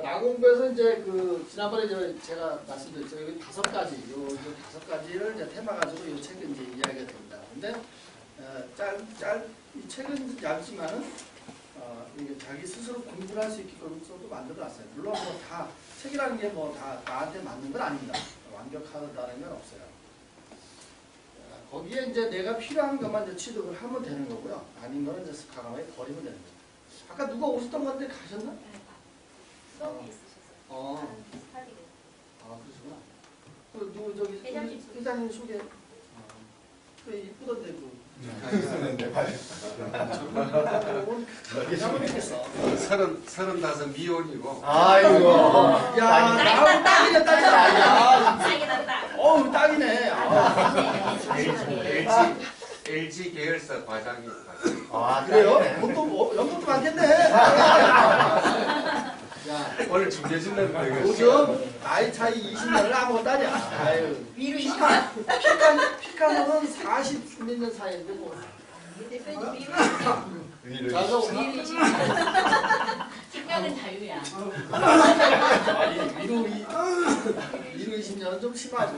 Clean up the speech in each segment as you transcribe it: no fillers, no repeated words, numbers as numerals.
나공부에서 이제 지난번에 제가 말씀드렸죠. 여기 5가지, 요 5가지를 이제 테마 가지고 이 책은 이제 이야기가 됩니다. 근데 이 책은 얇지만은 이게 자기 스스로 공부를 할 수 있게끔 또 만들어놨어요. 물론 뭐 다 책이라는 게 뭐 다 나한테 맞는 건 아닙니다. 완벽하다는 건 없어요. 거기에 이제 내가 필요한 것만 이제 취득을 하면 되는 거고요. 아닌 거는 이제 과감하게 버리면 되는 거예요. 아까 누가 오셨던 건데 가셨나? 수업이 있으셨어요. 비슷하게. 그러시구나. 누구 저기 회장님 소개. 이쁘던데 있었는데 말이야. 잘못했겠어. 35 미혼이고. 아이고. 야, 나하고 딱이네, 딱이다. 딱이다, 딱. 어우, 딱이네. LG 계열사 과장이. 그래요? 연봉도 많겠네. 야, 오늘 준비해준다는 거예요. 요즘 나이 차이 20년을 아무것도 아니야. 아유. 위로 20년. 피카노는 40 몇 년 사이인데 뭐. 대표님 위로 위를 자서 위로 20년. 생각은 자유야. 아니, 위로 20년은 좀 심하고.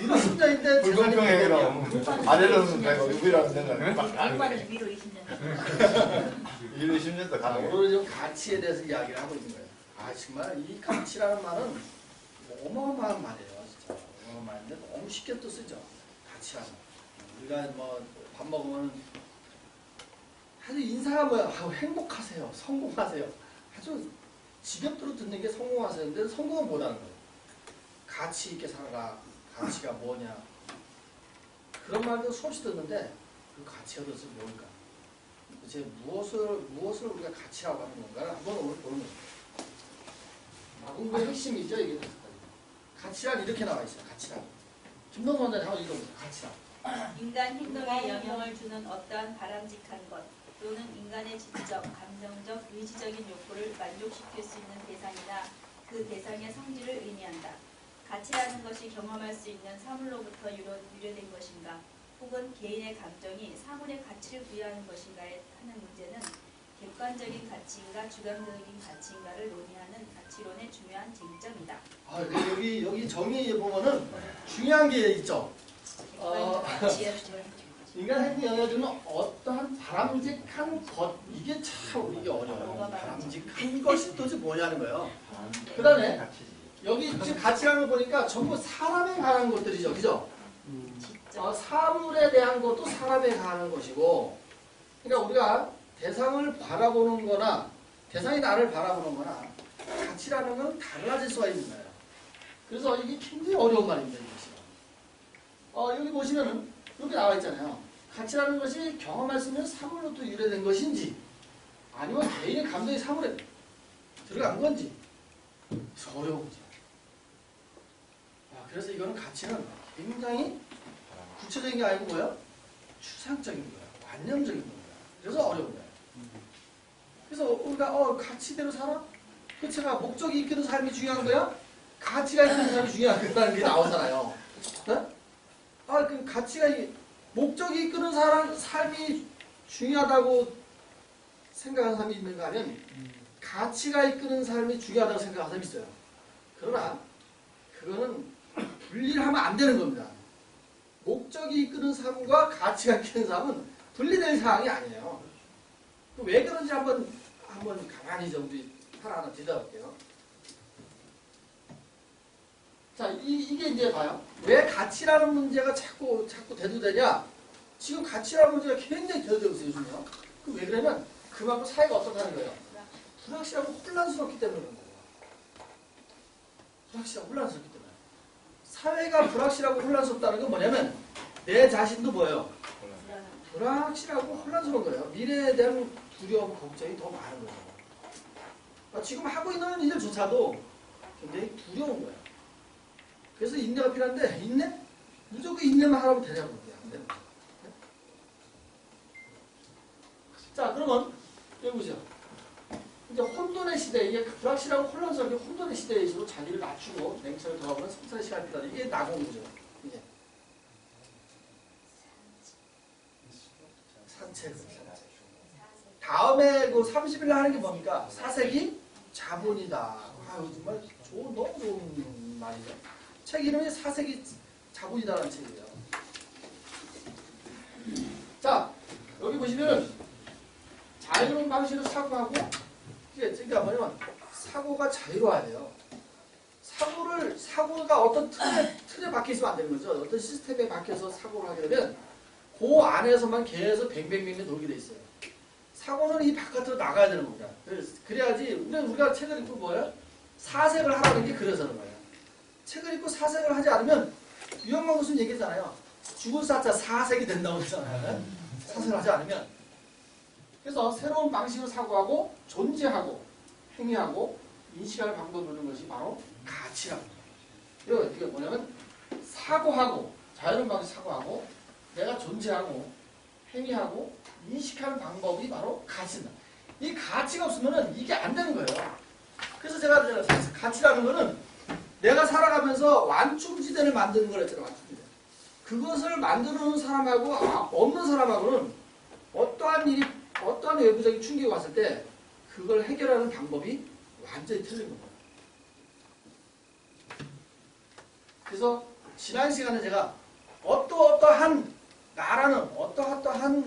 위로 10년인데 불공평해 그럼. 아래로는 내가 위라는 데는 양반은 위로 20년. 위로 10년도 가능해. 오늘 좀 가치에 대해서 이야기를 하고 있는 거예요. 정말 이 가치라는 말은 어마어마한 말이에요. 진짜 어마어마한데 너무 쉽게 또 쓰죠. 가치라는 말. 우리가 뭐 밥 먹으면 아주 인사가 뭐야? 행복하세요. 성공하세요. 아주 지겹도록 듣는 게 성공하세요. 근데 성공은 못하는 거예요. 가치 있게 살아라. 가치가 뭐냐. 그런 말도 수없이 듣는데 그 가치가 도대체 뭘까? 도대체 무엇을 우리가 가치라고 하는 건가를 한번 오늘 보는 거예요. 마공부의 핵심이죠. 이게 가치란 이렇게 나와 있어요. 가치란. 김동관 원장님 한번 읽어보세요. 가치란. 인간 행동에 영향을 주는 어떠한 바람직한 것 또는 인간의 지적, 감정적, 의지적인 욕구를 만족시킬 수 있는 대상이나 그 대상의 성질을 의미한다. 가치라는 것이 경험할 수 있는 사물로부터 유래된 것인가 혹은 개인의 감정이 사물의 가치를 부여하는 것인가에 하는 문제는 객관적인 가치인가 주관적인 가치인가를 논의하는 가치론의 중요한 쟁점이다. 여기 정의에 보면은 중요한 게 있죠. 인간 행동에 영향을 주는 어떠한 바람직한 것 이게 참 이게 어려워요. 바람직한 것이 도대체 뭐냐는 거예요. 그 다음에 여기 지금 가치라는 걸 보니까 전부 사람에 관한 것들이죠. 그죠? 사물에 대한 것도 사람에 관한 것이고 그러니까 우리가 대상을 바라보는 거나 대상이 나를 바라보는 거나 가치라는 건 달라질 수가 있는 거예요. 그래서 이게 굉장히 어려운 말입니다. 여기 보시면은 이렇게 나와 있잖아요. 가치라는 것이 경험할 수 있는 사물로부터 유래된 것인지 아니면 개인의 감정이 사물에 들어간 건지 어려운 거죠. 그래서 이거는 가치는 굉장히 구체적인 게 아니고 뭐예요? 추상적인 거예요. 관념적인 거예요. 그래서 어려운 거예요. 그래서 우리가 가치대로 살아? 그 제가 목적이 이끄는 삶이 중요한 거야? 가치가 이끄는 삶이 중요한 거라는 게 나오잖아요. 네? 그럼 가치가 목적이 이끄는 삶이 중요하다고 생각하는 사람이 있는가 하면 가치가 이끄는 삶이 중요하다고 생각하는 사람이 있어요. 그러나 그거는 분리를 하면 안 되는 겁니다. 목적이 이끄는 삶과 가치가 이끄는 삶은 분리될 사항이 아니에요. 왜 그런지 한번 가만히 좀 우리 하나하나 들여다볼게요. 자, 이게 이제 봐요. 왜 가치라는 문제가 자꾸 대두되냐? 지금 가치라는 문제가 굉장히 대두되고 있어요, 요즘요. 왜 그러면 그만큼 사회가 어떻다는 거예요? 불확실하고 혼란스럽기 때문에 그런 거예요. 불확실하고 혼란스럽기 때문에. 사회가 불확실하고 혼란스럽다는 건 뭐냐면 내 자신도 뭐예요? 불확실하고 혼란스러운 거예요. 미래에 대한 두려움, 걱정이 더 많은 거예요. 지금 하고 있는 일조차도 굉장히 두려운 거예요. 그래서 인내가 필요한데 인내? 무조건 인내만 하라고 되냐고 그래요. 자, 그러면 여기 보세요. 이제 혼돈의 시대, 이게 불확실하고 혼란스럽게 혼돈의 시대에서 자기를 낮추고 냉철을 더하고는 성찰의 시간이 필요하다. 이게 나공부죠. 이게 산책. 다음에 그 30일 날 하는 게 뭡니까? 사색이 자본이다. 아유, 정말 너무 좋은 말이죠. 책 이름이 사색이 자본이다라는 책이에요. 자, 여기 보시면 자유로운 방식으로 사고하고, 그러니까 뭐냐면 사고가 자유로워야 돼요. 사고가 어떤 틀에 박혀 있으면 안 되는 거죠. 어떤 시스템에 박혀서 사고를 하게 되면 그 안에서만 계속 뱅뱅뱅뱅 돌게 돼 있어요. 사고는 이 바깥으로 나가야 되는 겁니다. 그래야지 우리가 책을 읽고 뭐예요? 사색을 하라는 게 그래서 그런 거예요. 책을 읽고 사색을 하지 않으면 유영만 교수님 얘기했잖아요. 죽은 사자 사색이 된다고 했잖아요. 사색을 하지 않으면. 그래서 새로운 방식으로 사고하고 존재하고 행위하고 인식할 방법을 보는 것이 바로 가치라고. 이게 뭐냐면 사고하고 자유로운 방식 사고하고 내가 존재하고 행위하고 인식하는 방법이 바로 가치다. 이 가치가 없으면 이게 안 되는 거예요. 그래서 제가 가치라는 거는 내가 살아가면서 완충지대를 만드는 걸 했잖아요. 완충지대. 그것을 만드는 사람하고 없는 사람하고는 어떠한 외부적인 충격이 왔을 때 그걸 해결하는 방법이 완전히 틀린 겁니다. 그래서 지난 시간에 제가 어떠한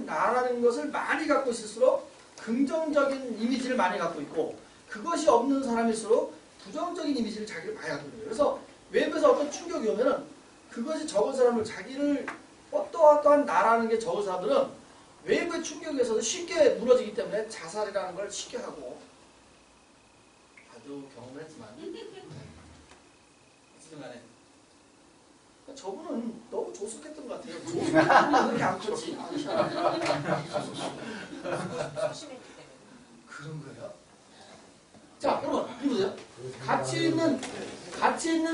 나라는 것을 많이 갖고 있을수록 긍정적인 이미지를 많이 갖고 있고 그것이 없는 사람일수록 부정적인 이미지를 자기를 많이 갖고 있는 거예요. 그래서 외부에서 어떤 충격이 오면은 그것이 적은 사람을 자기를 어떠한 나라는 게 적은 사람들은 외부의 충격에서도 쉽게 무너지기 때문에 자살이라는 걸 쉽게 하고 아주 경험을 했지만 어쨌든 간에 저분은 너무 조숙했던 것 같아요. 조숙은 그렇게 안 좋지. 그런 거예요? 자, 여러분, 이거 보세요. 가치 있는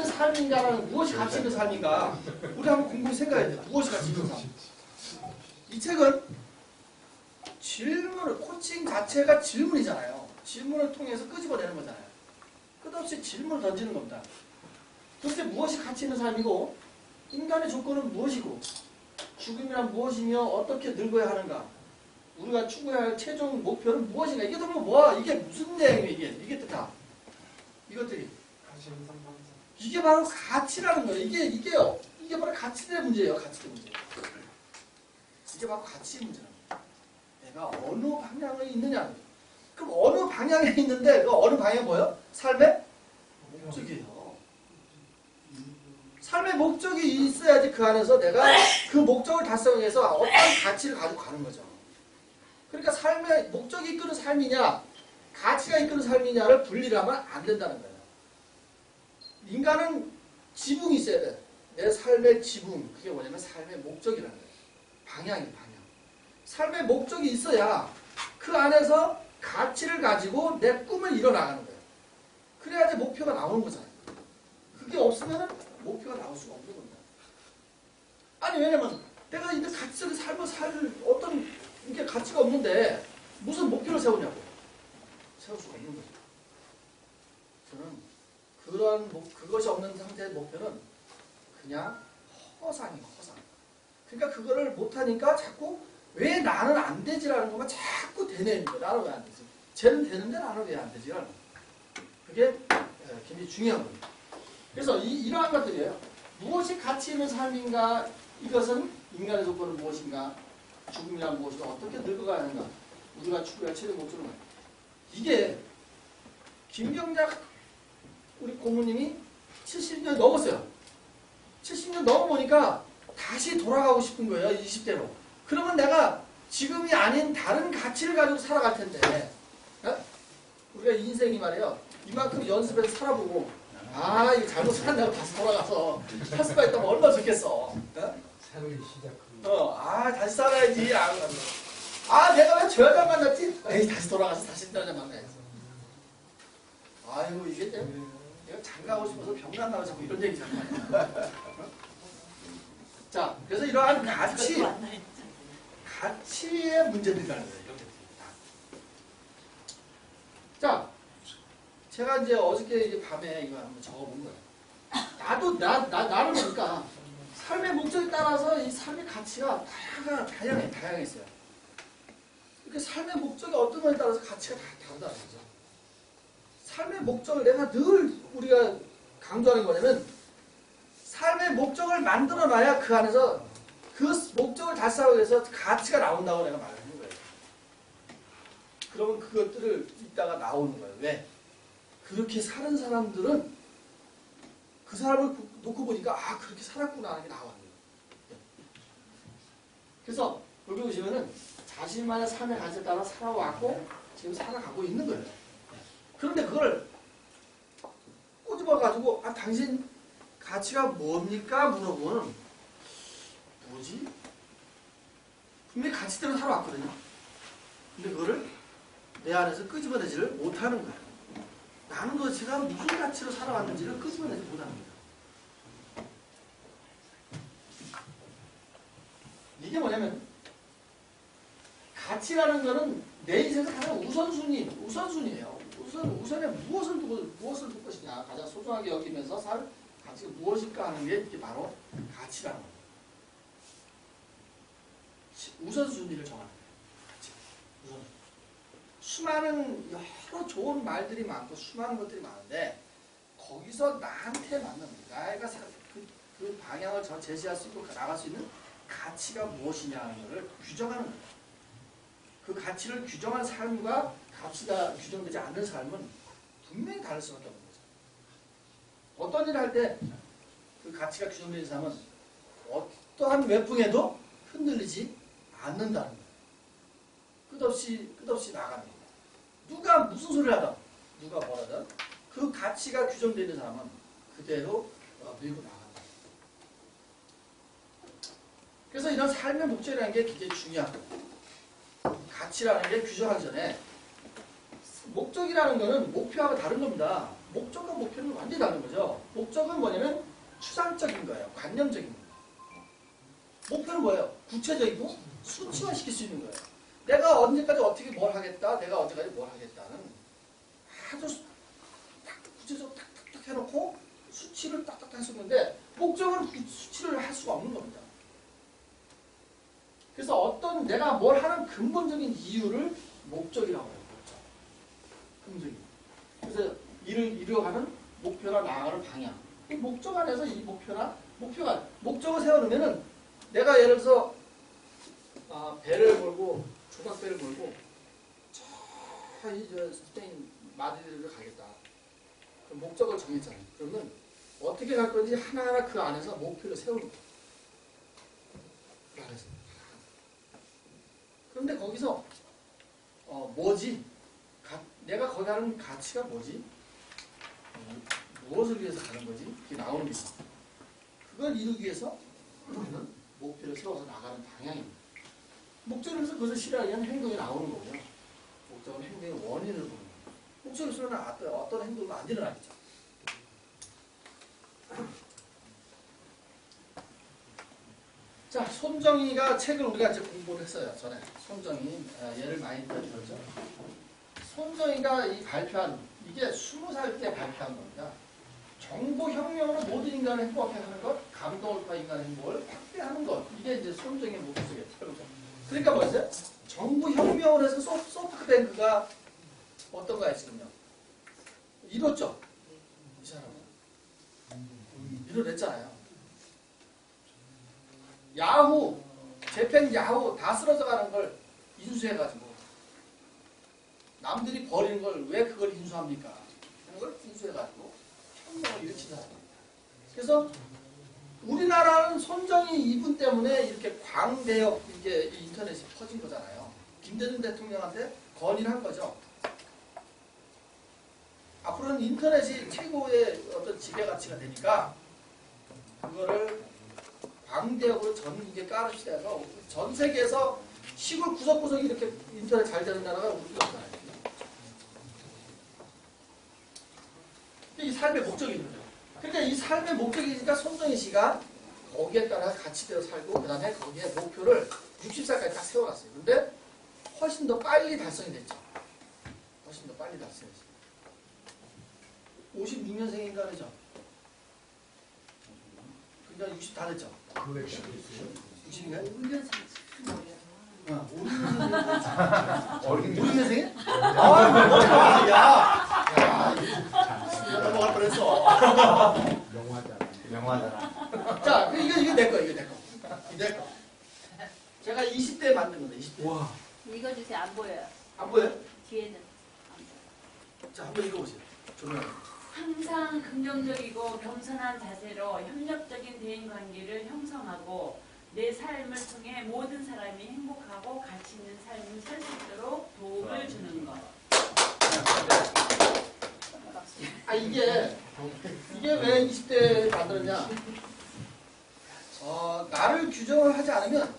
삶인가라는 무엇이 가치 있는 삶인가? 우리 한번 궁금히 생각해야 돼요. 무엇이 가치 있는 삶? 이 책은 코칭 자체가 질문이잖아요. 질문을 통해서 끄집어내는 거잖아요. 끝없이 질문을 던지는 겁니다. 도대체 무엇이 가치 있는 삶이고 인간의 조건은 무엇이고 죽음이란 무엇이며 어떻게 늙어야 하는가 우리가 추구해야 할 최종 목표는 무엇인가 이게 들으면 뭐야 이게 무슨 내용이에요 이게 다 이것들이 이게 바로 가치라는 거예요. 이게 바로 가치의 문제예요. 가치의 문제. 이게 바로 가치의 문제랍니다. 내가 어느 방향에 있느냐. 그럼 어느 방향에 있는데 그 어느 방향이 뭐예요? 삶의 목적이에요. 삶의 목적이 있어야지 그 안에서 내가 그 목적을 달성하기 위해서 어떤 가치를 가지고 가는 거죠. 그러니까 삶의 목적이 이끄는 삶이냐 가치가 이끄는 삶이냐를 분리를 하면 안 된다는 거예요. 인간은 지붕이 있어야 돼. 내 삶의 지붕 그게 뭐냐면 삶의 목적이라는 거예요. 방향이에요. 방향. 삶의 목적이 있어야 그 안에서 가치를 가지고 내 꿈을 이뤄나가는 거예요. 그래야지 목표가 나오는 거잖아요. 그게 없으면 목표가 나올 수가 없는 겁니다. 아니 왜냐면 내가 이제 가치를 삶을 살 어떤 이게 가치가 없는데 무슨 목표를 세우냐고 세울 수가 없는 거죠. 저는 그것이 없는 상태의 목표는 그냥 허상이에요. 허상. 그러니까 그거를 못하니까 자꾸 왜 나는 안 되지라는 것만 자꾸 되뇌는 거예요. 나는 왜 안 되지? 쟤는 되는데 나는 왜 안 되지라는 거예요. 그게 굉장히 중요한 겁니다. 그래서 이러한 것들이에요. 무엇이 가치 있는 삶인가? 이것은 인간의 조건은 무엇인가? 죽음이란 무엇인가? 어떻게 늙어가야 하는가? 우리가 추구할 최종 목적은 뭐야? 이게 김경작 우리 고모님이 70년 넘었어요. 70년 넘어보니까 다시 돌아가고 싶은 거예요. 20대로. 그러면 내가 지금이 아닌 다른 가치를 가지고 살아갈 텐데 우리가 인생이 말이에요. 이만큼 연습해서 살아보고 이거 잘못 살았다고 다시 돌아가서 할 수가 있다면 얼마나 좋겠어. 새로운 시작. 다시 살아야지. 내가 왜 저 여자 만났지? 에이, 다시 돌아가서 다시 저 여자 만나야지. 아이고, 이게 내가 장가하고 싶어서 병난 나고 자꾸 이런 얘기 있잖아요. 자, 그래서 이러한 가치의 문제들이라는 거예요. 이렇게. 자, 제가 이제 어저께 이제 밤에 이거 한번 적어본 거예요. 나를 보니까 삶의 목적에 따라서 이 삶의 가치가 다양했어요. 이렇게 삶의 목적이 어떤 거에 따라서 가치가 다 다르다는 거죠. 삶의 목적을 내가 늘 우리가 강조하는 거냐면 삶의 목적을 만들어놔야 그 안에서 그 목적을 달성하기 위해서 가치가 나온다고 내가 말하는 거예요. 그러면 그것들을 이따가 나오는 거예요. 왜? 그렇게 사는 사람들은 그 사람을 놓고 보니까 아 그렇게 살았구나 하는 게 나와요. 그래서 여기 보시면은 자신만의 삶의 가치에 따라 살아왔고 지금 살아가고 있는 거예요. 그런데 그걸 꼬집어가지고 아 당신 가치가 뭡니까? 물어보면 뭐지? 분명히 가치대로 살아왔거든요. 근데 그거를 내 안에서 끄집어내지를 못하는 거예요. 나는 도대체가 무슨 가치로 살아왔는지를 끄집어내지 못합니다. 이게 뭐냐면 가치라는 거는 내 인생에서 가장 우선순위예요. 우선에 무엇을 둘 것이냐 가장 소중하게 여기면서 살 가치가 무엇일까 하는 게 이게 바로 가치라는 거예요. 우선순위를 정하는 거예요. 가치. 우선순위. 수많은 여러 좋은 말들이 많고 수많은 것들이 많은데 거기서 나한테 맞는 내가 그 방향을 제시할 수 있고 나갈 수 있는 가치가 무엇이냐는 것을 규정하는 거예요. 그 가치를 규정한 삶과 가치가 규정되지 않는 삶은 분명히 다를 수밖에 없는 거죠. 어떤 일을 할 때 그 가치가 규정되는 삶은 어떠한 외풍에도 흔들리지 않는다는 거예요. 끝없이 나가는 거예요. 누가 무슨 소리를 하든 누가 뭐라든 그 가치가 규정되는 사람은 그대로 밀고 나간다. 그래서 이런 삶의 목적이라는 게 굉장히 중요한 거예요. 가치라는 게 규정하기 전에 목적이라는 거는 목표하고 다른 겁니다. 목적과 목표는 완전히 다른 거죠. 목적은 뭐냐면 추상적인 거예요. 관념적인 거예요. 목표는 뭐예요? 구체적이고 수치화시킬 수 있는 거예요. 내가 언제까지 어떻게 뭘 하겠다, 내가 언제까지 뭘 하겠다는 아주 구체적으로 탁탁탁 해놓고 수치를 딱딱 할 수 있는데 목적은 수치를 할 수가 없는 겁니다. 그래서 어떤 내가 뭘 하는 근본적인 이유를 목적이라고 해요. 목적. 그래서 일을 이루어가는 목표나 나아가는 방향. 이 목적 안에서 이 목적을 세워놓으면은 내가 예를 들어서 배를 몰고 조각배를 몰고 저 스페인 마드리드를 가겠다. 그 목적을 정했잖아요. 그러면 어떻게 갈 건지 하나하나 그 안에서 목표를 세우는 거예요. 그 안에서. 그런데 거기서 뭐지? 내가 거기 하는 가치가 뭐지? 무엇을 위해서 가는 거지? 그게 나오는 게 있어. 그걸 이루기 위해서 우리는 목표를 세워서 나가는 방향입니다. 목적을 해서 그것을 실현하는 행동이 나오는 거고요. 목적은 행동의 원인을 보는 거예요. 목적이 없으면 어떤 행동도 안 일어나겠죠. 자, 손정희가 책을 우리가 이제 공부를 했어요. 전에 손정희 얘를 많이 들었죠. 손정희가 이 발표한 이게 20살 때 발표한 겁니다. 정보혁명으로 모든 인간을 행복하게 하는 것, 감동을 인간의 행복을 확대하는 것. 이게 이제 손정희의 목표겠죠. 그러니까 뭐였어요? 정보혁명을 해서 소프트뱅크가 어떤 거야 지금요? 이뤘죠. 이 사람은 이뤄냈잖아요. 야후, 재팬 야후 다 쓰러져 가는 걸 인수해가지고 남들이 버리는 걸 왜 그걸 인수합니까? 하는 걸 인수해가지고 혁명을 일으킨 사람입니다. 그래서 우리나라는 손정희 이분 때문에 이렇게 광대역 이게 인터넷이 퍼진 거잖아요. 김대중 대통령한테 건의를 한 거죠. 앞으로는 인터넷이 최고의 어떤 지배 가치가 되니까 그거를 광대역으로 전국에 깔읍시다 해서 전 세계에서 시골 구석구석이 이렇게 인터넷 잘 되는 나라가 우리나라예요. 이 삶의 목적인 거죠. 그러니까 이 삶의 목적이니까 손정희 씨가 거기에 따라 가치대로 살고 그 다음에 거기에 목표를 60살까지 딱 세워놨어요. 근데 훨씬 더 빨리 달성이 됐죠. 훨씬 더 빨리 달성했어요. 56년생인가 그죠? 그러니까 60 다 됐죠. 60인가요? 56년생이야? 56년생이야? 아, 야, 영화잖아. 자, 이게 내 거, 이게 내 거. 이게 내 거. 제가 20대에 만든 건데, 20대. 와. 읽어주세요. 안 보여요. 안 보여요? 뒤에는 안 보여요. 자, 한번 읽어보세요. 조명하게. 항상 긍정적이고 겸손한 자세로 협력적인 대인관계를 형성하고 내 삶을 통해 모든 사람이 행복하고 가치 있는 삶을 살 수 있도록 도움을 주는 것. 아, 이게 왜 20대에 만들었냐? 나를 규정을 하지 않으면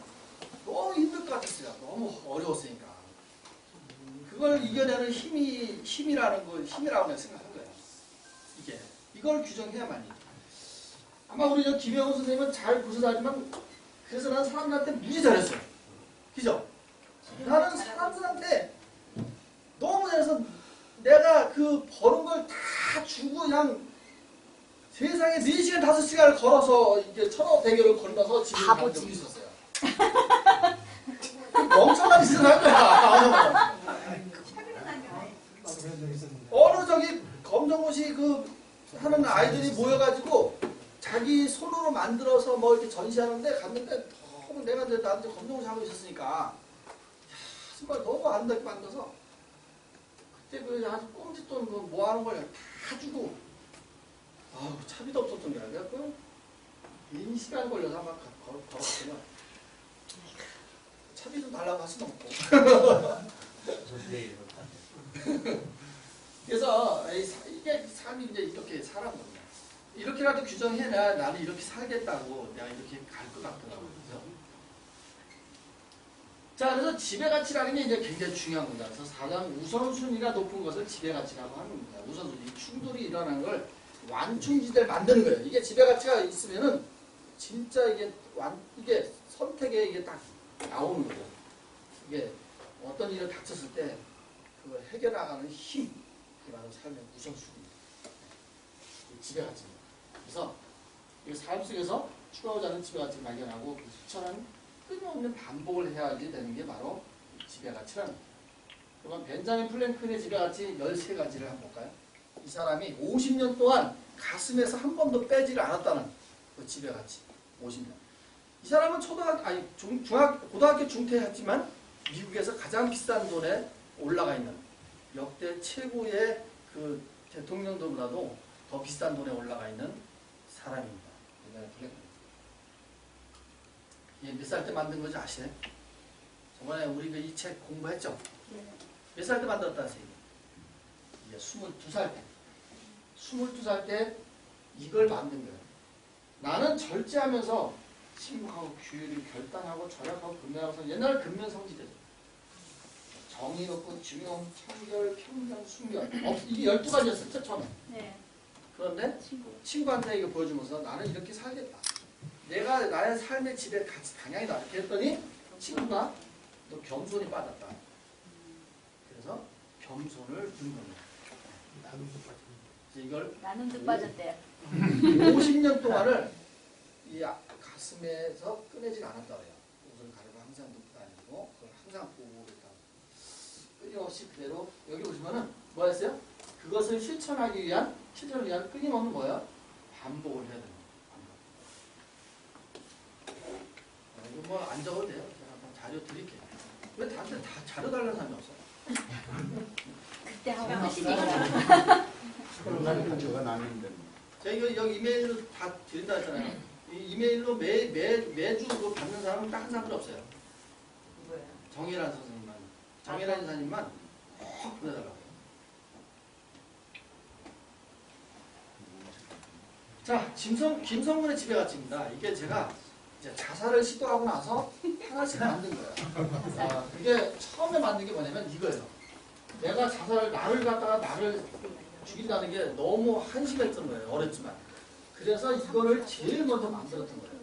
너무 힘들 것 같았어요. 너무 어려웠으니까. 그걸 이겨내는 힘이라고 그냥 생각한 거예요. 이걸 규정해야만이. 아마 우리 저 김영훈 선생님은 잘 구슬하지만 그래서 난 사람들한테 무지 잘했어요. 그죠? 나는 사람들한테 너무 잘해서 내가 그 버는 걸 다 주고 그냥 세상에 4시간, 5시간을 걸어서 이제 천하대교를 건너서 집에 간 적이 있었어요. 멍청한 짓을 할 거야. 어느 저기 검정고시 하는 아이들이 모여가지고 자기 손으로 만들어서 뭐 이렇게 전시하는데 갔는데 너무 내가 나한테 검정고시 하고 있었으니까 정말 너무 아름답게 만들어서 그때 아주 꼼짓돈 뭐 하는 걸 다 주고 차비도 없었던 게 아니라 긴 시간 걸려서 막 걸었더니 차비 좀 달라고 할 수도 없고. 그래서 이게 삶이 이제 이렇게 살아온 겁니다. 이렇게라도 규정해놔야 나는 이렇게 살겠다고 내가 이렇게 갈 것 같더라고요. 그죠? 자, 그래서 지배가치라는 게 이제 굉장히 중요한 겁니다. 그래서 가장 우선순위가 높은 것을 지배가치라고 하는 겁니다. 우선순위, 충돌이 일어나는 걸 완충지대를 만드는 거예요. 이게 지배가치가 있으면은 진짜 이게 선택에 이게 딱 나오는 거예요. 이게 어떤 일을 닥쳤을 때 그걸 해결하는 힘, 그게 바로 삶의 우선순위. 지배가치입니다. 그래서 이 삶 속에서 추가하지 않은 지배가치를 발견하고 그 실천하는 끊임없는 반복을 해야지 되는 게 바로 지배가치라는 거예요. 그러면 벤자민 플랭클의 지배가치 13가지를 한번 볼까요? 이 사람이 50년 동안 가슴에서 한 번도 빼지를 않았다는 그 지배가치. 50년. 이 사람은 고등학교 중퇴했지만 미국에서 가장 비싼 돈에 올라가 있는 역대 최고의 그 대통령들보다도 더 비싼 돈에 올라가 있는 사람입니다. 이게 몇 살 때 만든 건지 아시나요? 저번에 우리 이 책 공부했죠? 몇 살 때 만들었다는 얘기? 이게 22살 때. 22살 때 이걸 만든 거예요. 나는 절제하면서 침묵하고 규율을 결단하고 절약하고 근면하고 옛날 근면성지대죠. 정의 높고 중용, 청결, 평등, 순결. 이게 12가지였었죠, 처음에. 네. 그런데 친구한테 이거 보여주면서 나는 이렇게 살겠다. 내가 나의 삶의 지배 가치 방향이다. 이렇게 했더니 친구가 너 겸손이 빠졌다. 그래서 겸손을 둔 겁니다. 이걸 나눔도 빠졌대요. 50년 동안을 이 가슴에서 꺼내질 않았다 그래요. 옷을 가르고 항상 놓고 다니고 그걸 항상 보고 있다. 끊임없이 그대로 여기 보시면은 뭐 했어요? 그것을 실천을 위한 끊임없는 뭐예요? 반복을 해야 됩니다. 이거 뭐 안 적어도 돼요. 제가 한번 자료 드릴게요. 왜 다들 다 자료 달라는 사람이 없어? 그때 하고 하시니까. 그런 저가 나는데. 제가 여기 이메일로 다 드린다 했잖아요. 이 이메일로 매주 그거 받는 사람은 딱 한 사람도 없어요. 누구예요? 정혜란 선생님만. 정혜란 선생님만 꼭 보내달라고. 자, 김성근의 지배가치입니다. 이게 제가 이제 자살을 시도하고 나서 하나씩 만든 거예요. 이게 처음에 만든 게 뭐냐면 이거예요. 내가 나를 갖다가 나를 죽인다는 게 너무 한심했던 거예요. 어렸지만. 그래서 이거를 제일 먼저 만들었던 거예요.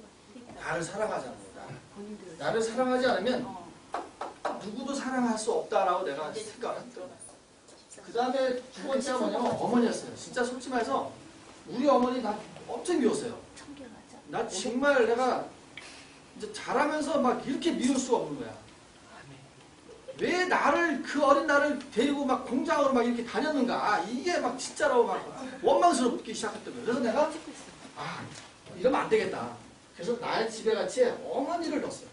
나를 사랑하지 않는다. 나를 사랑하지 않으면 누구도 사랑할 수 없다라고 내가 생각을 했던 거예요. 그 다음에 두 번째가 뭐냐면 어머니였어요. 진짜 솔직히 말해서 우리 어머니 나 엄청 미웠어요. 나 정말 내가 이제 자라면서 막 이렇게 미울 수가 없는 거야. 왜 나를 그 어린 나를 데리고 막 공장으로 막 이렇게 다녔는가 이게 막 진짜로 막 원망스럽기 시작했던 거예요. 그래서 내가 이러면 안 되겠다. 그래서 나의 지배가치에 어머니를 넣었어요.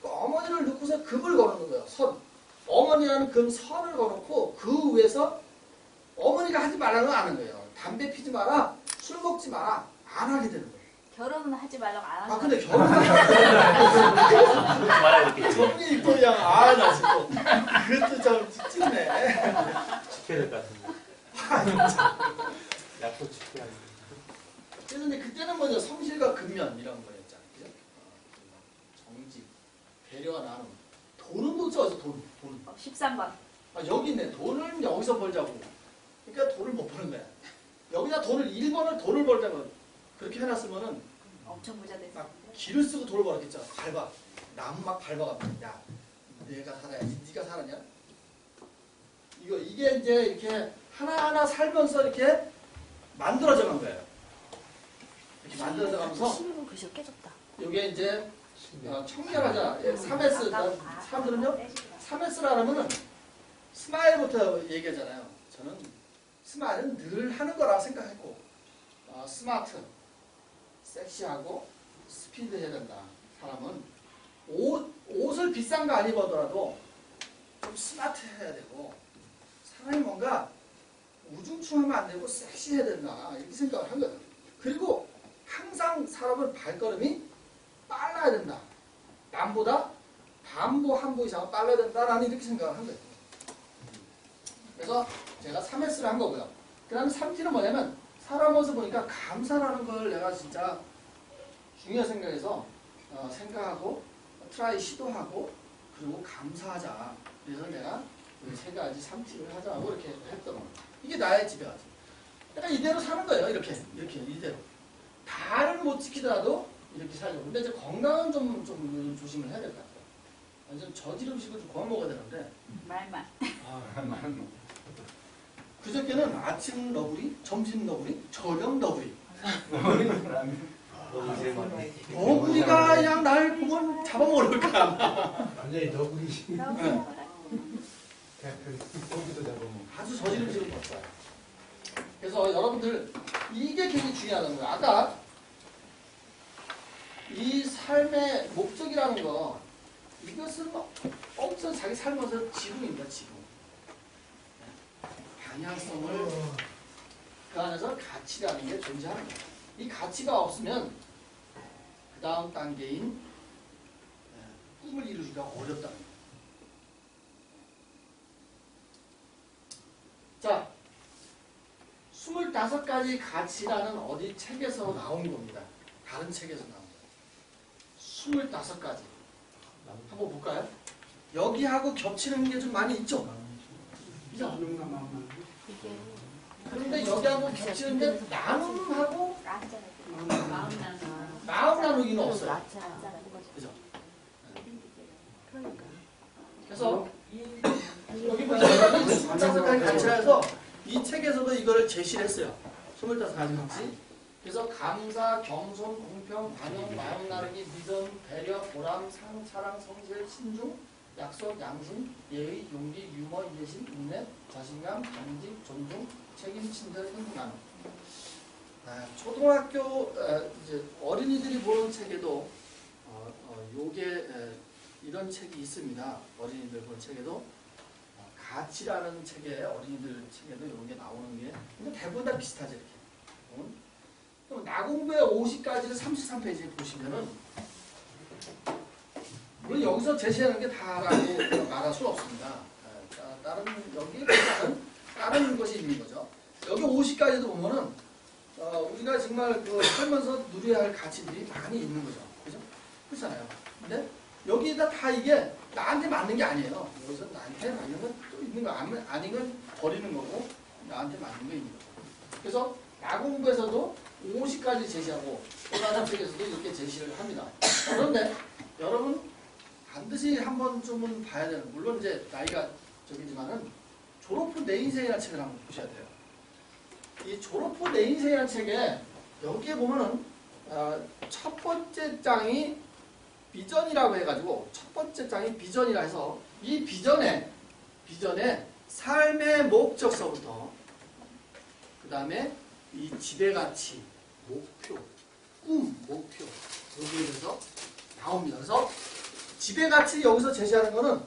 그 어머니를 넣고서 금을 걸어놓은 거예요. 선. 어머니라는 금 선을 걸어놓고 그 위에서 어머니가 하지 말라는 건 아는 거예요. 담배 피지 마라, 술 먹지 마라, 안 하게 되는 거예요. 결혼은 하지 말라고 안 하는 근데 거예요. 결혼은 정리 또 그냥 나 진짜 그것도 좀 찝찝네. 지켜야 될 것 같은데. 약속 지켜야 돼. 그래서 근데 그때는 뭐죠? 성실과 근면 이런 거였잖아요. 그죠? 정직, 배려와 나눔. 돈은 도대체 어디서 돈. 13번. 여기 있네. 돈을 여기서 벌자고. 그러니까 돈을 못 버는 거야. 여기다 돈을 1번을 돈을 벌자고 그렇게 해놨으면은 엄청 부자 됐어. 막 기를 쓰고 돈을 벌었겠죠. 밟아. 나무 막 밟아가지고 야 내가 살아야지. 네가 살았냐? 이게 이제 이렇게 하나하나 살면서 이렇게 만들어져 간 거예요. 이렇게 만들어져 가면서 11분 글씨가 깨졌다. 이게 이제 청결하자. 3S. 사람들은요 3S라 하면은 스마일부터 얘기하잖아요. 저는 스마일은 늘 하는 거라고 생각했고 스마트, 섹시하고 스피드해야 된다. 사람은 옷을 비싼 거 안 입어더라도 좀 스마트해야 되고 사람이 뭔가 우중충하면 안 되고 섹시해야 된다. 이렇게 생각을 한 거예요. 그리고 항상 사람은 발걸음이 빨라야 된다. 남보다 반보 한보 이상은 빨라야 된다라는 이렇게 생각을 한 거예요. 그래서 제가 3S를 한 거고요. 그 다음에 3T는 뭐냐면 사람 모습 보니까 감사라는 걸 내가 진짜 중요하게 생각해서 생각하고 트라이 시도하고 그리고 감사하자. 그래서 내가 이 세 가지 3T를 하자고 이렇게 했던 거예요. 이게 나의 지배가치. 내가 이대로 사는 거예요. 이렇게 이대로. 다를 못 지키더라도 이렇게 살려고. 근데 이제 건강은 좀 조심을 해야 될 것 같아요. 완전 저질 음식을 좀 그만 먹어야 되는데. 말만. 그저께는 아침 너구리, 점심 너구리, 저녁 너구리. 너구리가 그냥 날 보면 잡아먹을 거야. 완전히 너구리. 고기도 잡아먹어. 아주 저질 음식을 먹어요. 그래서 여러분들 이게 굉장히 중요하다는 거예요. 아까 이 삶의 목적이라는 거 이것은 엄청 자기 살면서 지붕입니다. 지붕. 방향성을 그 안에서 가치라는 게 존재하는 거예요. 이 가치가 없으면 그 다음 단계인 꿈을 이루기가 어렵다는 거예요. 자, 25가지 가치라는 어디 책에서 나온 겁니다. 다른 책에서 나온 거예요. 25가지. 한번 볼까요? 여기하고 겹치는 게 좀 많이 있죠? 그죠? 그런데 여기하고 겹치는데 나눔하고 마음 나누기는 없어요. 그죠? 그래서 여기 보시면 25가지 가치라 해서 이 책에서도 이걸 제시를 했어요. 25가지 가치. 그래서 감사, 겸손, 공평, 반영, 마음 나누기, 믿음, 배려, 보람, 사랑, 성실, 신중, 약속, 양심, 예의, 용기, 유머, 이해심, 인내, 자신감, 간직, 존중, 책임, 친절, 행복 나눔. 초등학교 이제 어린이들이 보는 책에도 요게 이런 책이 있습니다. 어린이들 보는 책에도 가치라는 책에 어린이들 책에도 이런 게 나오는 게 근데 대부분 다 비슷하죠 이렇게. 그럼 나공부의 50가지를 33페이지에 보시면은 물론 여기서 제시하는 게 다라고 말할 수는 없습니다. 다른 여기에 다른 것이 있는 거죠. 여기 50가지도 보면은 우리가 정말 그 살면서 누려야 할 가치들이 많이 있는 거죠. 그죠? 그렇잖아요. 근데 여기다 다 이게 나한테 맞는 게 아니에요. 여기서 나한테 맞는 건 또 있는 거 아닌 건 버리는 거고 나한테 맞는 게 있는 거죠. 그래서 나공부에서도 50가지 제시하고 고등학교 쪽에서도 이렇게 제시를 합니다. 그런데 여러분 반드시 한 번쯤은 봐야 되는 물론 이제 나이가 저기지만은 졸업 후 내 인생이라는 책을 한번 보셔야 돼요. 이 졸업 후 내 인생이라는 책에 여기에 보면은 첫 번째 장이 비전이라고 해가지고 첫 번째 장이 비전이라 해서 이 비전의 삶의 목적서부터 그 다음에 이 지배가치, 목표, 목표 여기에 대해서 나옵니다. 그래서 지배가치 여기서 제시하는 거는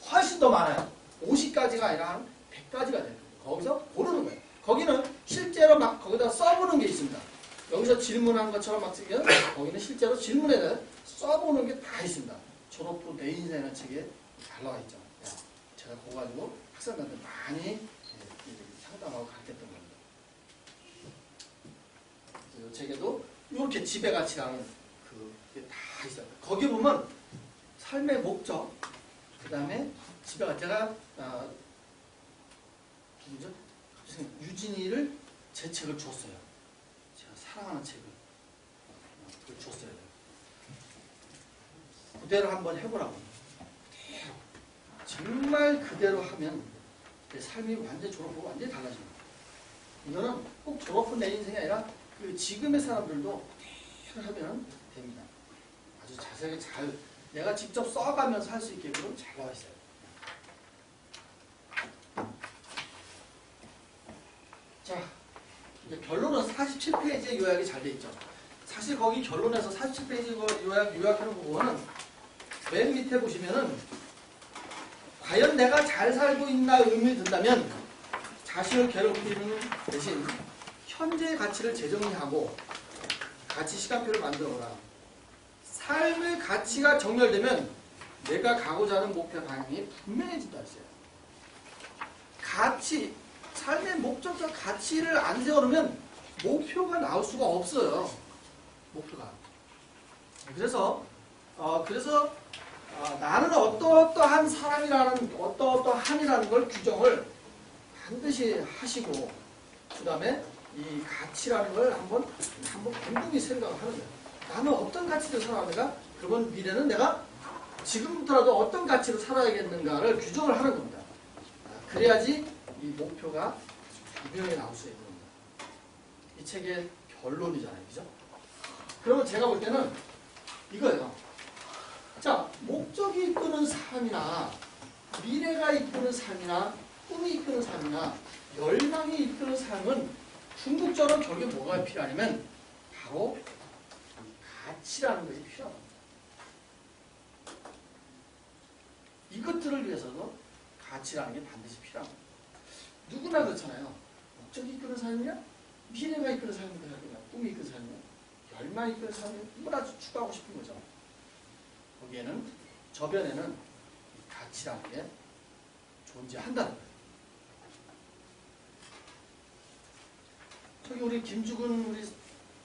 훨씬 더 많아요. 50가지가 아니라 한 100가지가 돼요. 거기서 고르는 거예요. 거기는 실제로 막 거기다 써보는 게 있습니다. 여기서 질문한 것처럼 막 쓰면 거기는 실제로 질문에 써보는 게 다 있습니다. 졸업후 내 인생이라는 책에 잘 나와 있죠. 제가 그거 가지고 학생들한테 많이 상담하고 가르쳤던 겁니다. 이 책에도 이렇게 지배가치라는 그게 다 있어요. 거기 보면 삶의 목적, 그 다음에 지배가치. 제가 누구죠? 유진이를 제 책을 줬어요. 제가 사랑하는 책을 그걸 줬어요. 그대로 한번 해보라고. 그대로. 정말 그대로 하면 내 삶이 완전히 졸업하고 완전히 달라집니다. 이거는 꼭 졸업후 내 인생이 아니라 그 지금의 사람들도 그대로 하면 됩니다. 아주 자세하게 잘 내가 직접 써가면서 할 수 있게끔 잘 나와 있어요. 자, 이제 결론은 47페이지에 요약이 잘 돼 있죠. 사실 거기 결론에서 47페이지 요약하는 부분은 맨 밑에 보시면은 과연 내가 잘 살고 있나 의문이 든다면 자신을 괴롭히는 대신 현재의 가치를 재정리하고 가치 시간표를 만들어라. 삶의 가치가 정렬되면 내가 가고자 하는 목표 방향이 분명해진다 했어요. 가치, 삶의 목적과 가치를 안 세워놓으면 목표가 나올 수가 없어요. 목표가. 그래서 나는 어떠한 사람이라는 어떠한이라는 걸 규정을 반드시 하시고 그 다음에 이 가치라는 걸 한번 곰곰이 생각을 하는 거예요. 나는 어떤 가치로 살아가는가? 그러면 미래는 내가 지금부터라도 어떤 가치로 살아야겠는가를 규정을 하는 겁니다. 그래야지 이 목표가 분명히 나올 수 있는 겁니다. 이 책의 결론이잖아요. 그죠? 그러면 제가 볼 때는 이거예요. 자, 목적이 이끄는 삶이나 미래가 이끄는 삶이나 꿈이 이끄는 삶이나 열망이 이끄는 삶은 궁극적으로 결국에 뭐가 필요하냐면 바로 가치라는 것이 필요합니다. 이것들을 위해서도 가치라는 게 반드시 필요합니다. 누구나 그렇잖아요. 목적이 이끄는 삶이냐 미래가 이끄는 삶이냐 꿈이 이끄는 삶이냐 열망이 이끄는 삶이냐 뭐라 추구하고 싶은 거죠. 거기에는 저변에는 가치라는 게 존재한다는 거예요. 저기 우리 김주근 우리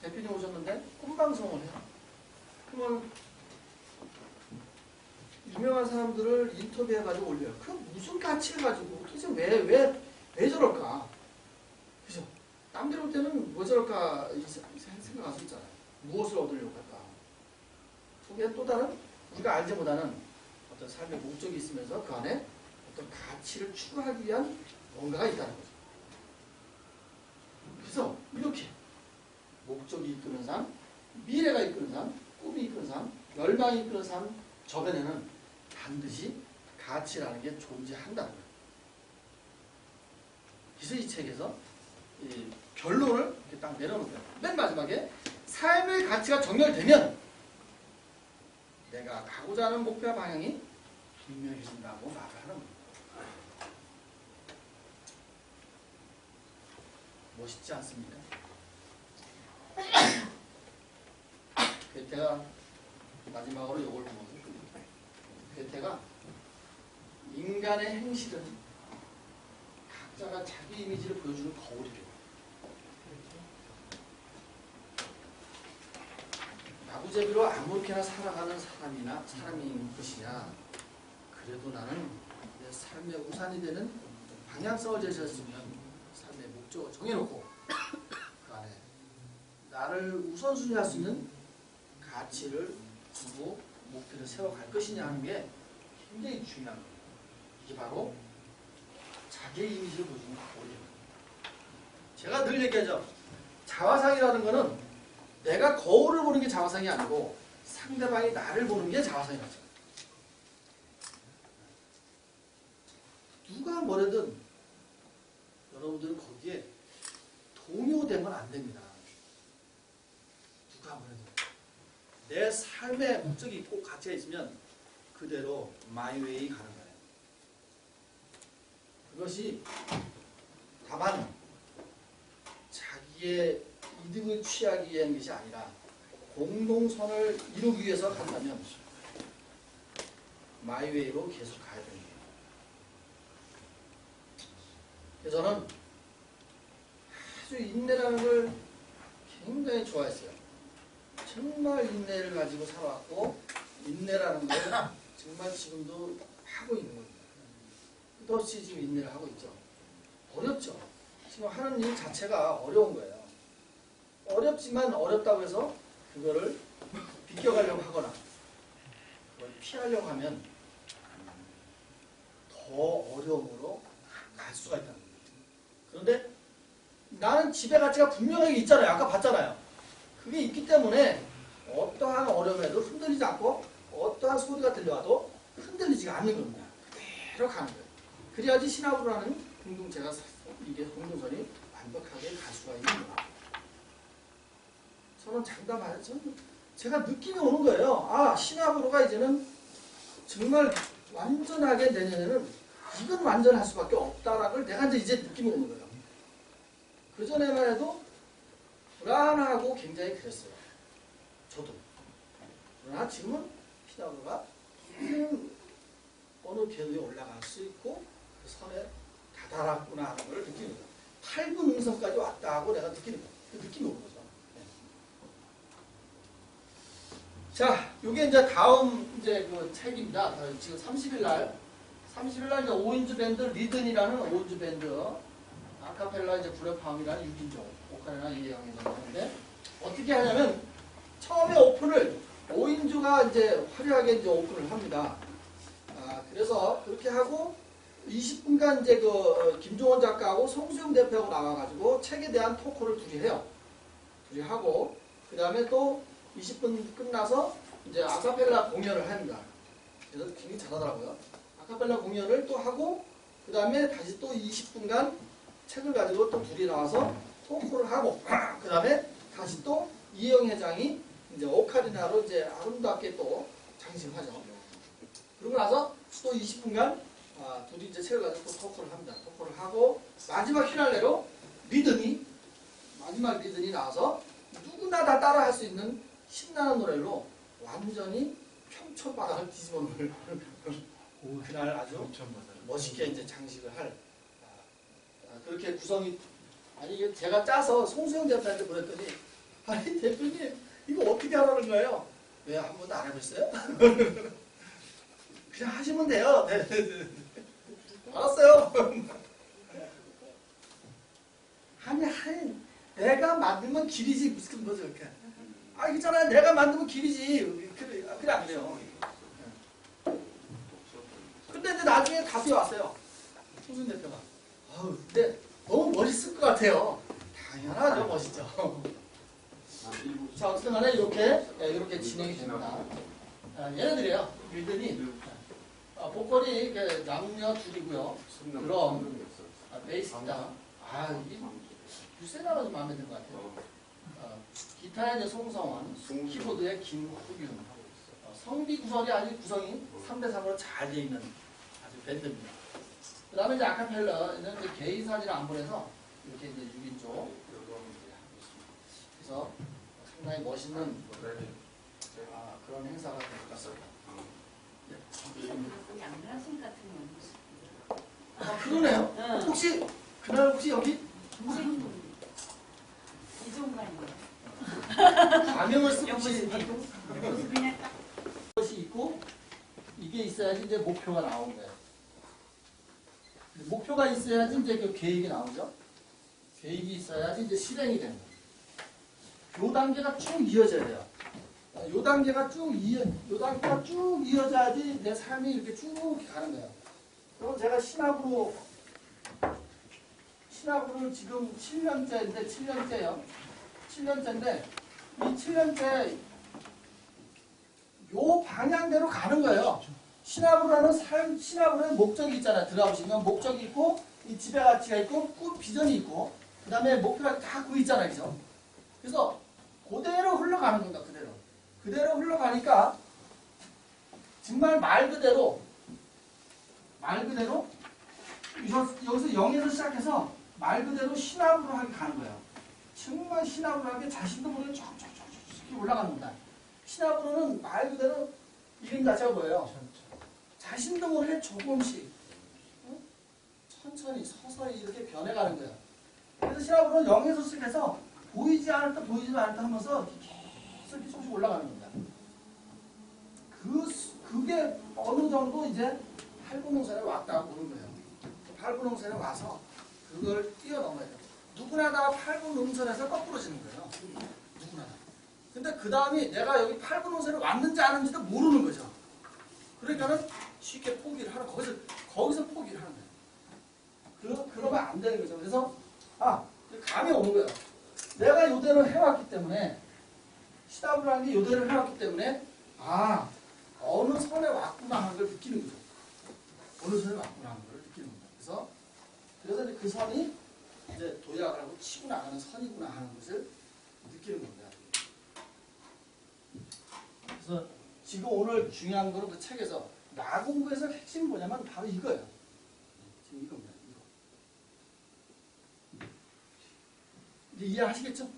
대표님 오셨는데 꿈방송을 해요. 그러면 유명한 사람들을 인터뷰해가지고 올려요. 그 무슨 가치를 가지고 도대체 왜 저럴까? 그죠? 남들 볼 때는 뭐 저럴까 생각할 수 있잖아요. 무엇을 얻으려고 할까? 거기에 또 다른 우리가 알지 못하는 어떤 삶의 목적이 있으면서 그 안에 어떤 가치를 추구하기 위한 뭔가가 있다는 거죠. 그래서 이렇게 목적이 이끄는 삶, 미래가 이끄는 삶, 꿈이 이끄는 삶, 열망이 이끄는 삶 저변에는 반드시 가치라는 게 존재한다는 거예요. 그래서 이 책에서 이 결론을 이렇게 딱 내려놓은 거예요. 맨 마지막에 삶의 가치가 정렬되면 내가 가고자 하는 목표와 방향이 분명해진다고 말을 하는 겁니다. 멋있지 않습니까? 괴테가 마지막으로 이걸 보면 괴테가 인간의 행실은 각자가 자기 이미지를 보여주는 거울이래요. 나부제비로 아무렇게나 살아가는 사람인 것이냐 그래도 나는 내 삶의 우산이 되는 방향성을 제시했으면 삶의 목적을 정해놓고 그 안에 나를 우선순위할 수 있는 가치를 두고 목표를 세워갈 것이냐 하는 게 굉장히 중요한 거예요. 이게 바로 자기의 이미지를 보여주는 거울이에요. 제가 늘 얘기하죠. 자화상이라는 거는 내가 거울을 보는 게 자화상이 아니고 상대방이 나를 보는 게 자화상이라죠. 누가 뭐래든 여러분들은 거기에 동요된 건 안 됩니다. 누가 뭐래든 내 삶의 목적이 꼭 가치가 있으면 그대로 마이웨이 가는 거예요. 그것이 다만 자기의 이득을 취하기 위한 것이 아니라 공동선을 이루기 위해서 간다면 마이웨이로 계속 가야 되는 거예요. 그래서 저는 아주 인내라는 걸 굉장히 좋아했어요. 정말 인내를 가지고 살아왔고 인내라는 걸 정말 지금도 하고 있는 겁니다. 끝없이 지금 인내를 하고 있죠. 어렵죠. 지금 하는 일 자체가 어려운 거예요. 어렵지만 어렵다고 해서 그거를 비껴가려고 하거나 그걸 피하려고 하면 더 어려움으로 갈 수가 있다는 거예요. 그런데 나는 지배 가치가 분명하게 있잖아요. 아까 봤잖아요. 그게 있기 때문에 어떠한 어려움에도 흔들리지 않고 어떠한 소리가 들려와도 흔들리지가 않는 겁니다. 그대로 가는 거예요. 그래야지 신학으로라는 공동체가 이게 공동선이 완벽하게 갈 수가 있는 거예요. 저는 장담하죠. 제가 느낌이 오는 거예요. 아, 신학으로가 이제는 정말 완전하게 내년에는 이건 완전할 수밖에 없다라는 걸 내가 이제 느낌이 오는 거예요. 그전에만 해도 불안하고 굉장히 그랬어요. 저도. 그러나 지금은 신학으로가 어느 궤도에 올라갈 수 있고 그 선에 다다랐구나 하는 걸 느끼는 거예요. 8분 능선까지 왔다 하고 내가 느끼는 거예요. 그 느낌이 오는 거죠. 자, 요게 이제 다음 이제 그 책입니다. 지금 30일 날 이제 5인조 밴드 리든이라는 5인조 밴드, 아카펠라 이제 불협화음이라는 6인조, 오카리나 이해영이 나오는데 어떻게 하냐면 처음에 오픈을 5인조가 이제 화려하게 이제 오픈을 합니다. 그래서 그렇게 하고 20분간 이제 그 김종원 작가하고 송수영 대표하고 나와가지고 책에 대한 토크를 둘이 해요. 둘이 하고 그 다음에 또 20분 끝나서 이제 아카펠라 공연을 합니다. 그래서 굉장히 잘하더라고요. 아카펠라 공연을 또 하고 그 다음에 다시 또 20분간 책을 가지고 또 둘이 나와서 토크를 하고 그 다음에 다시 또 이혜영 회장이 이제 오카리나로 이제 아름답게 또 장식을 하죠. 그러고 나서 또 20분간 둘이 이제 책을 가지고 또 토크를 합니다. 토크를 하고 마지막 피날레로 마지막 리든이 나와서 누구나 다 따라 할 수 있는 신나는 노래로 완전히 평촌 바닥을 뒤집어 놓을 그날 아주 멋있게 이제 장식을 할 그렇게 구성이 아니 이게 제가 짜서 송수영 대표한테 보냈더니 아니 대표님 이거 어떻게 하라는 거예요? 왜 한 번도 안 해보셨어요? 그냥 하시면 돼요. 네. 알았어요. 아니 내가 만들면 길이지 무슨 거죠 이렇게. 있잖아요. 내가 만들면 길이지. 그래 안 돼요. 근데 이제 나중에 답이 왔어요. 송순 대표가. 근데 너무 멋있을 것 같아요. 당연하죠. 멋있죠. 자, 어쨌든 간에 이렇게 진행이 됩니다. 얘네들이에요. 일들이 보컬이 남녀 둘이고요. 그럼 베이스다. 이 유세나가 좀 마음에 드는 것 같아요. 기타에 이제 송성원, 키보드에 김호균, 성비 구성이 아주 구성이 3대3으로 잘 되어 있는 아주 밴드입니다. 그 다음에 이제 아카펠라는 이제 개인 사진을 안 보내서 이렇게 이제 6인조 그래서 상당히 멋있는 그런 행사가 될 것 같습니다. 양라신 같은 건 그러네요. 혹시 그날 혹시 여기 이종관이요. 가명을 쓰고 혹시 것이 있고 이게 있어야지 이제 목표가 나오는 거예요. 목표가 있어야지 이제 그 계획이 나오죠. 계획이 있어야지 이제 실행이 되는 거예요. 요 단계가 쭉 이어져야 돼요. 요 단계가 쭉 이어져야지 내 삶이 이렇게 쭉 가는 거예요. 그럼 제가 신학으로 지금 7년째인데 7년째예요. 7년째인데 이 7년째 요 방향대로 가는 거예요. 시나브라는 시나브라는 목적이 있잖아요. 들어가보시면 목적이 있고, 이 지배 가치가 있고, 꾸 비전이 있고, 그 다음에 목표가 다 그 있잖아요. 그죠? 그래서 그대로 흘러가는 겁니다. 그대로. 그대로 흘러가니까, 정말 말 그대로, 여기서 0에서 시작해서 말 그대로 시나브라하게 가는 거예요. 정말 시나브라하게 자신도 모르게 쭉쭉쭉쭉 올라가는 겁니다. 시나브로는 말 그대로 이름 자체가 뭐예요? 자신도 모르게 조금씩 천천히 서서히 이렇게 변해가는 거예요. 그래서 시나브로는 0에서 시작해서 보이지 않을 때 보이지 않을 때 하면서 계속 이렇게 조금씩 올라가는 겁니다. 그게 어느 정도 이제 8분홍선에 왔다고 보는 거예요. 8분홍선에 와서 그걸 뛰어넘어야 돼요. 누구나 다 8분홍선에서 거꾸로지는 거예요. 누구나 다. 근데 그 다음이 내가 여기 8분홍선에 왔는지 안 왔는지도 모르는 거죠. 그러니까는 쉽게 포기를 하는, 거기서 포기를 하는 거예요. 그러면 안 되는 거죠. 그래서, 감이 오는 거예요. 내가 요대로 해왔기 때문에, 시나브라는 게 요대로 해왔기 때문에, 어느 선에 왔구나 하는 걸 느끼는 거죠. 어느 선에 왔구나 하는 걸 느끼는 겁니다. 그래서 이제 그 선이 이제 도약을 하고 치고 나가는 선이구나 하는 것을 느끼는 겁니다. 그래서 지금 오늘 중요한 거는 그 책에서 나 공부에서 핵심이 뭐냐면 바로 이거예요. 지금 이겁니다. 이거. 이제 이해하시겠죠?